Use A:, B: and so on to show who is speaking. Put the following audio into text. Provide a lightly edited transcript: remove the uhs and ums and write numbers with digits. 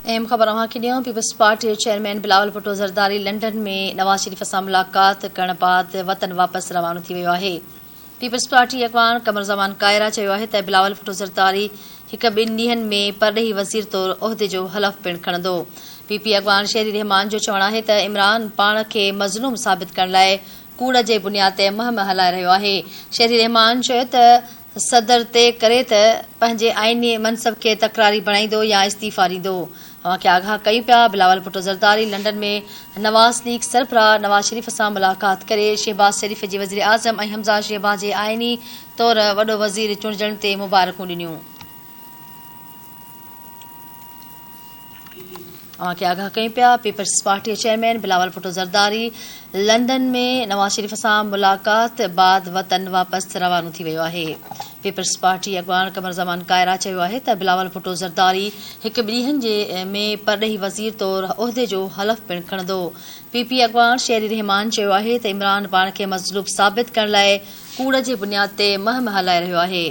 A: अहम ख़बर अव्हांखे ॾियूं। पीपल्स पार्टी जे चेयरमैन बिलावल भुट्टो ज़रदारी लंडन में नवाज़ शरीफ़ सां मुलाक़ात करण बाद वतन वापसि रवानो थी वियो आहे। पीपल्स पार्टी अॻवान कमरुज़मान कायरा चयो आहे त बिलावल भुट्टो ज़रदारी हिकु ॿिनि ॾींहनि में परॾेही वज़ीर तौरु उहिदे जो हलफ़ पिणु खणंदो। पीपी अॻवान शहरी रहमान जो चवणु आहे त इमरान पाण खे मज़लूम साबित करण लाइ कूड़ जे बुनियाद ते मुहिम हलाए रहियो आहे। शहरी रहमान चयो त सदर तय करे त पंहिंजे आइनी मनसब खे तकरारी बणाईंदो या इस्तीफ़ा ॾींदो। अव्हांखे आगाह कयूं पिया। बिलावल भुट्टो ज़रदारी लंडन में नवाज़ लीग सरबराह नवाज़ शरीफ़ सां मुलाक़ात करे शहबाज़ शरीफ़ जे वज़ीर आज़म ऐं हमज़ा शहबाज़ जे आइनी तौरु वॾो वज़ीर चूंडजण ते मुबारकूं ॾिनियूं। अव्हांखे आगाह कयूं पिया। पीपल्स पार्टी जे चेयरमैन बिलावल भुट्टो ज़रदारी लंडन में नवाज़ शरीफ़ सां मुलाक़ात बाद वतन वापसि रवानो थी वियो आहे। पीपल्स पार्टी अॻवान कमरुज़मान कायरा चयो आहे त बिलावल भुट्टो ज़रदारी हिकु ॾींहनि में परॾेही वज़ीर तौरु उहिदे जो हलफ़ पिणु खणंदो। पीपी अॻवान शहरी रहमान चयो आहे त इमरान पाण खे मज़लूब साबित करण लाइ कूड़ जे बुनियाद ते मुहिम हलाए रहियो आहे।